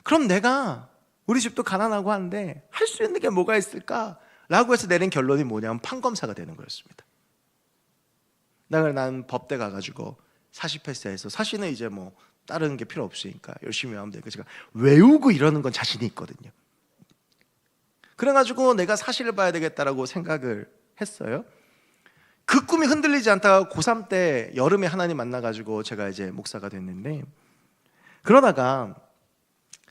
그럼 내가 우리 집도 가난하고 한데 할 수 있는 게 뭐가 있을까라고 해서 내린 결론이 뭐냐면 판검사가 되는 거였습니다. 난 법대 가가지고 사시패스해서 사시는 이제 다른 게 필요 없으니까 열심히 하면 되니까 제가 외우고 이러는 건 자신이 있거든요. 그래가지고 내가 사시를 봐야 되겠다라고 생각을 했어요. 그 꿈이 흔들리지 않다가 고3 때 여름에 하나님 만나가지고 제가 이제 목사가 됐는데, 그러다가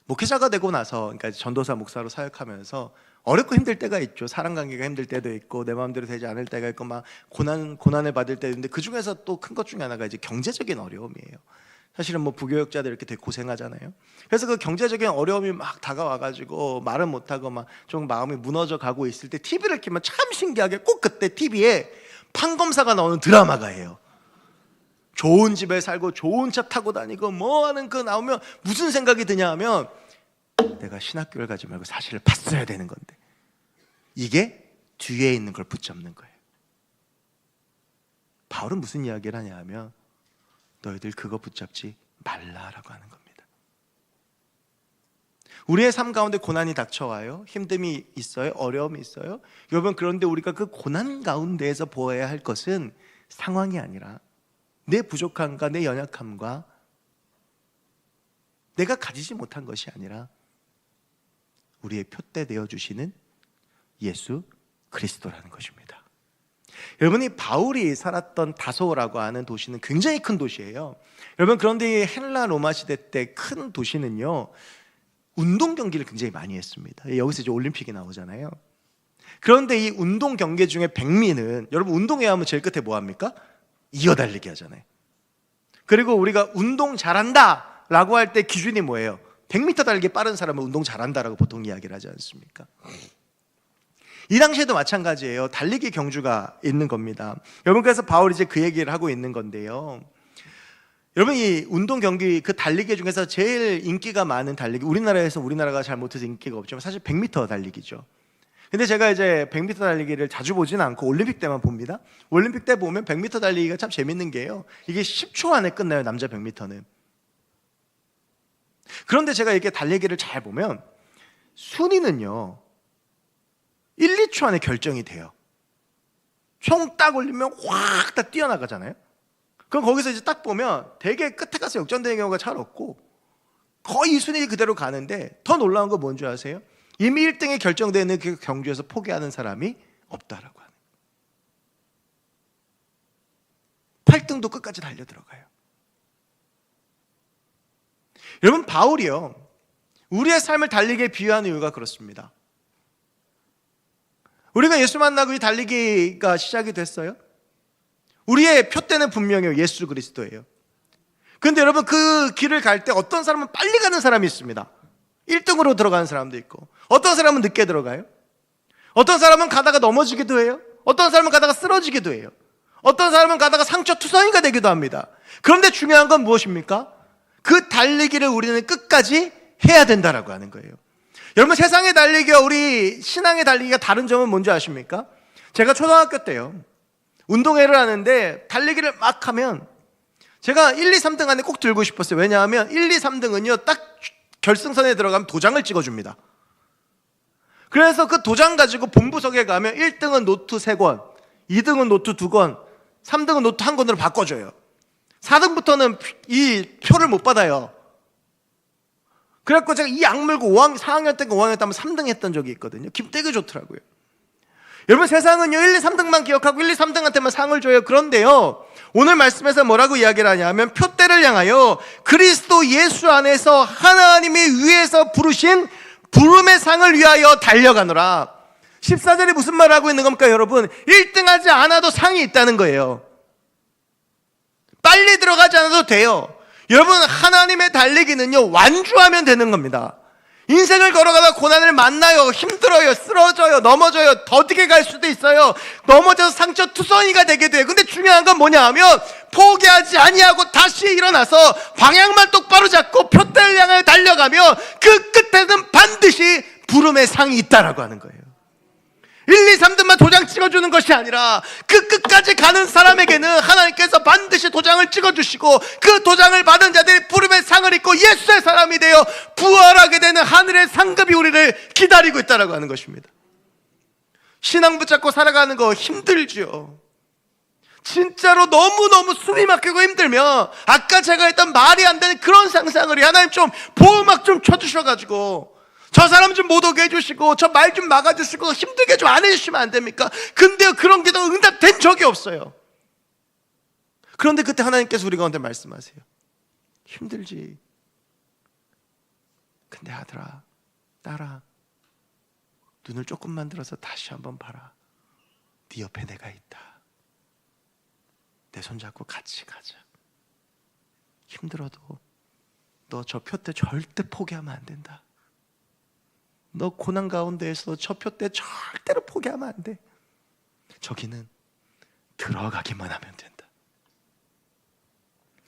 목회자가 되고 나서, 그러니까 전도사 목사로 사역하면서 어렵고 힘들 때가 있죠. 사람 관계가 힘들 때도 있고 내 마음대로 되지 않을 때가 있고 막 고난을 받을 때도 있는데 그 중에서 또 큰 것 중에 하나가 이제 경제적인 어려움이에요. 사실은 부교역자들 이렇게 되게 고생하잖아요. 그래서 그 경제적인 어려움이 막 다가와가지고 말은 못하고 막 좀 마음이 무너져 가고 있을 때 TV를 켜면 참 신기하게 꼭 그때 TV에 판검사가 나오는 드라마가 해요. 좋은 집에 살고 좋은 차 타고 다니고 하는 거 나오면 무슨 생각이 드냐 하면 내가 신학교를 가지 말고 사실을 봤어야 되는 건데, 이게 뒤에 있는 걸 붙잡는 거예요. 바울은 무슨 이야기를 하냐 하면 너희들 그거 붙잡지 말라라고 하는 겁니다. 우리의 삶 가운데 고난이 닥쳐와요. 힘듦이 있어요. 어려움이 있어요. 여러분, 그런데 우리가 그 고난 가운데에서 보아야 할 것은 상황이 아니라 내 부족함과 내 연약함과 내가 가지지 못한 것이 아니라 우리의 표대 되어주시는 예수 그리스도라는 것입니다. 여러분이 바울이 살았던 다소라고 하는 도시는 굉장히 큰 도시예요. 여러분, 그런데 헬라 로마 시대 때 큰 도시는요, 운동 경기를 굉장히 많이 했습니다. 여기서 이제 올림픽이 나오잖아요. 그런데 이 운동 경기 중에 백미는, 여러분 운동회 하면 제일 끝에 뭐 합니까? 이어달리기 하잖아요. 그리고 우리가 운동 잘한다 라고 할 때 기준이 뭐예요? 100m 달리기 빠른 사람은 운동 잘한다라고 보통 이야기를 하지 않습니까? 이 당시에도 마찬가지예요. 달리기 경주가 있는 겁니다. 여러분, 그래서 바울이 이제 그 얘기를 하고 있는 건데요. 여러분, 이 운동 경기, 그 달리기 중에서 제일 인기가 많은 달리기, 우리나라가 잘 못해서 인기가 없지만 사실 100m 달리기죠. 근데 제가 이제 100m 달리기를 자주 보진 않고 올림픽 때만 봅니다. 올림픽 때 보면 100m 달리기가 참 재밌는 게요, 이게 10초 안에 끝나요, 남자 100m는. 그런데 제가 이렇게 달리기를 잘 보면 순위는요 1, 2초 안에 결정이 돼요. 총 딱 올리면 확 다 뛰어나가잖아요. 그럼 거기서 이제 딱 보면 되게 끝에 가서 역전되는 경우가 잘 없고 거의 이 순위 그대로 가는데, 더 놀라운 건 뭔지 아세요? 이미 1등이 결정되는 그 경주에서 포기하는 사람이 없다라고 하는, 8등도 끝까지 달려 들어가요. 여러분, 바울이요 우리의 삶을 달리기에 비유하는 이유가 그렇습니다. 우리가 예수 만나고 이 달리기가 시작이 됐어요. 우리의 표대는 분명해요. 예수 그리스도예요. 그런데 여러분, 그 길을 갈 때 어떤 사람은 빨리 가는 사람이 있습니다. 1등으로 들어가는 사람도 있고, 어떤 사람은 늦게 들어가요. 어떤 사람은 가다가 넘어지기도 해요. 어떤 사람은 가다가 쓰러지기도 해요. 어떤 사람은 가다가 상처투성이가 되기도 합니다. 그런데 중요한 건 무엇입니까? 그 달리기를 우리는 끝까지 해야 된다라고 하는 거예요. 여러분, 세상의 달리기와 우리 신앙의 달리기가 다른 점은 뭔지 아십니까? 제가 초등학교 때요 운동회를 하는데 달리기를 막 하면 제가 1, 2, 3등 안에 꼭 들고 싶었어요. 왜냐하면 1, 2, 3등은요 딱 결승선에 들어가면 도장을 찍어줍니다. 그래서 그 도장 가지고 본부석에 가면 1등은 노트 3권, 2등은 노트 2권, 3등은 노트 1권으로 바꿔줘요. 4등부터는 이 표를 못 받아요. 그래갖고 제가 이 악물고 4학년 때인가 5학년 때 한번 3등 했던 적이 있거든요. 기분 되게 좋더라고요. 여러분, 세상은요 1, 2, 3등만 기억하고 1, 2, 3등한테만 상을 줘요. 그런데요 오늘 말씀에서 뭐라고 이야기를 하냐면, 표대를 향하여 그리스도 예수 안에서 하나님이 위에서 부르신 부름의 상을 위하여 달려가노라. 14절에 무슨 말을 하고 있는 겁니까? 여러분, 1등 하지 않아도 상이 있다는 거예요. 빨리 들어가지 않아도 돼요. 여러분, 하나님의 달리기는요 완주하면 되는 겁니다. 인생을 걸어가다 고난을 만나요. 힘들어요. 쓰러져요. 넘어져요. 더디게 갈 수도 있어요. 넘어져서 상처투성이가 되게 돼요. 근데 중요한 건 뭐냐 하면, 포기하지 아니하고 다시 일어나서 방향만 똑바로 잡고 표대를 향해 달려가면 그 끝에는 반드시 부름의 상이 있다라고 하는 거예요. 1, 2, 3등만 도장 찍어주는 것이 아니라 그 끝까지 가는 사람에게는 하나님께서 반드시 도장을 찍어주시고, 그 도장을 받은 자들이 부름의 상을 입고 예수의 사람이 되어 부활하게 되는 하늘의 상급이 우리를 기다리고 있다라고 하는 것입니다. 신앙 붙잡고 살아가는 거 힘들죠. 진짜로 너무너무 숨이 막히고 힘들면, 아까 제가 했던 말이 안 되는 그런 상상을 하나님 좀 보호막 좀 쳐주셔가지고 저 사람 좀 못 오게 해주시고 저 말 좀 막아주시고 힘들게 좀 안 해주시면 안 됩니까? 근데요 그런 기도 응답된 적이 없어요. 그런데 그때 하나님께서 우리 가운데 말씀하세요. 힘들지. 근데 아들아, 딸아, 눈을 조금만 들어서 다시 한번 봐라. 네 옆에 내가 있다. 내 손잡고 같이 가자. 힘들어도 너 저 표대 절대 포기하면 안 된다. 너 고난 가운데에서 저 표대 절대로 포기하면 안 돼. 저기는 들어가기만 하면 된다.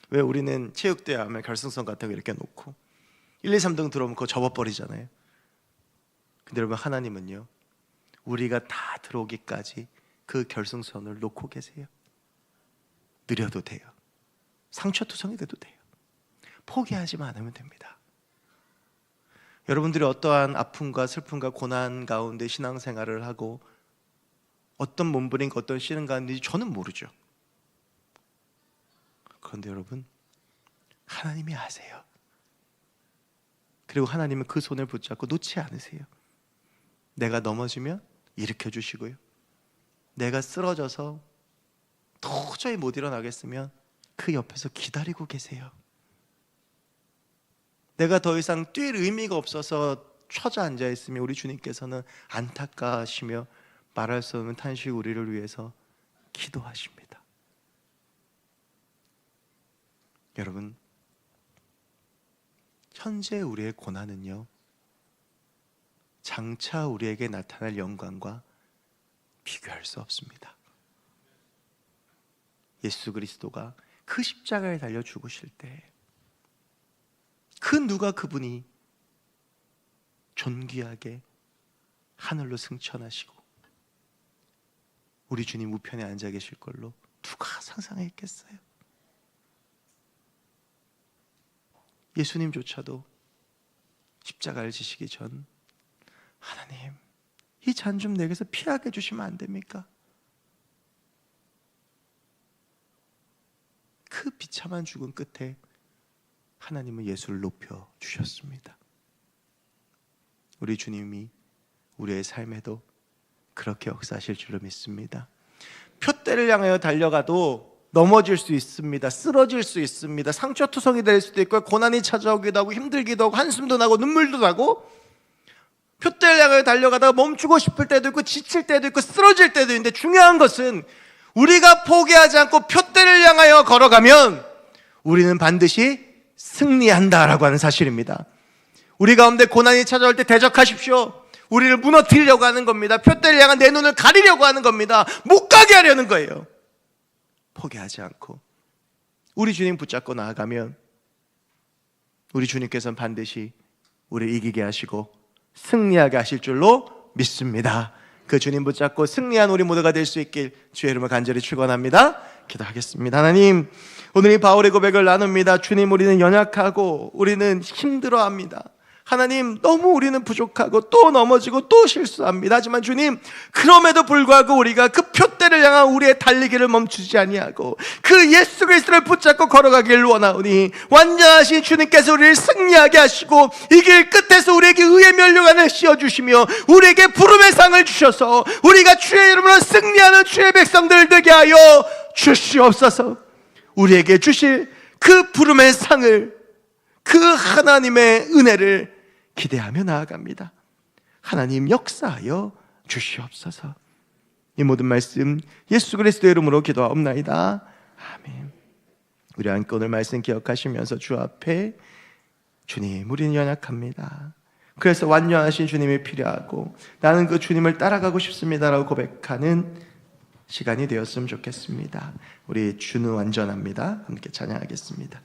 왜 우리는 체육대회 하면 결승선 같은 거 이렇게 놓고 1, 2, 3등 들어오면 그거 접어버리잖아요. 근데 여러분, 하나님은요 우리가 다 들어오기까지 그 결승선을 놓고 계세요. 느려도 돼요. 상처투성이 돼도 돼요. 포기하지만 않으면 됩니다. 여러분들이 어떠한 아픔과 슬픔과 고난 가운데 신앙생활을 하고 어떤 몸부림과 어떤 시름 가운데 저는 모르죠. 그런데 여러분, 하나님이 아세요. 그리고 하나님은 그 손을 붙잡고 놓지 않으세요. 내가 넘어지면 일으켜 주시고요, 내가 쓰러져서 도저히 못 일어나겠으면 그 옆에서 기다리고 계세요. 내가 더 이상 뛸 의미가 없어서 처져 앉아 있으며 우리 주님께서는 안타까워하시며 말할 수 없는 탄식 우리를 위해서 기도하십니다. 여러분, 현재 우리의 고난은요, 장차 우리에게 나타날 영광과 비교할 수 없습니다. 예수 그리스도가 그 십자가에 달려 죽으실 때 그 누가 그분이 존귀하게 하늘로 승천하시고 우리 주님 우편에 앉아 계실 걸로 누가 상상했겠어요? 예수님조차도 십자가를 지시기 전 하나님, 이 잔 좀 내게서 피하게 해주시면 안 됩니까? 그 비참한 죽음 끝에 하나님은 예수를 높여 주셨습니다. 우리 주님이 우리의 삶에도 그렇게 역사하실 줄로 믿습니다. 표대를 향하여 달려가도 넘어질 수 있습니다. 쓰러질 수 있습니다. 상처투성이 될 수도 있고, 고난이 찾아오기도 하고, 힘들기도 하고, 한숨도 나고, 눈물도 나고, 표대를 향하여 달려가다가 멈추고 싶을 때도 있고, 지칠 때도 있고, 쓰러질 때도 있는데, 중요한 것은 우리가 포기하지 않고 표대를 향하여 걸어가면 우리는 반드시 승리한다라고 하는 사실입니다. 우리 가운데 고난이 찾아올 때 대적하십시오. 우리를 무너뜨리려고 하는 겁니다. 표대를 향한 내 눈을 가리려고 하는 겁니다. 못 가게 하려는 거예요. 포기하지 않고 우리 주님 붙잡고 나아가면 우리 주님께서는 반드시 우리를 이기게 하시고 승리하게 하실 줄로 믿습니다. 그 주님 붙잡고 승리한 우리 모두가 될 수 있길 주의 이름으로 간절히 축원합니다. 기도하겠습니다. 하나님, 오늘 이 바울의 고백을 나눕니다. 주님, 우리는 연약하고 우리는 힘들어합니다. 하나님, 너무 우리는 부족하고 또 넘어지고 또 실수합니다. 하지만 주님, 그럼에도 불구하고 우리가 그 표대를 향한 우리의 달리기를 멈추지 아니하고 그 예수 그리스도를 붙잡고 걸어가길 원하오니 완전하신 주님께서 우리를 승리하게 하시고 이 길 끝에서 우리에게 의의 면류관을 씌워주시며 우리에게 부름의 상을 주셔서 우리가 주의 이름으로 승리하는 주의 백성들 되게 하여 주시옵소서. 우리에게 주실 그 부름의 상을, 그 하나님의 은혜를 기대하며 나아갑니다. 하나님 역사하여 주시옵소서. 이 모든 말씀 예수 그리스도의 이름으로 기도하옵나이다. 아멘. 우리 함께 오늘 말씀 기억하시면서 주 앞에 주님, 우리는 연약합니다. 그래서 완전하신 주님이 필요하고 나는 그 주님을 따라가고 싶습니다라고 고백하는 시간이 되었으면 좋겠습니다. 우리 주는 완전합니다. 함께 찬양하겠습니다.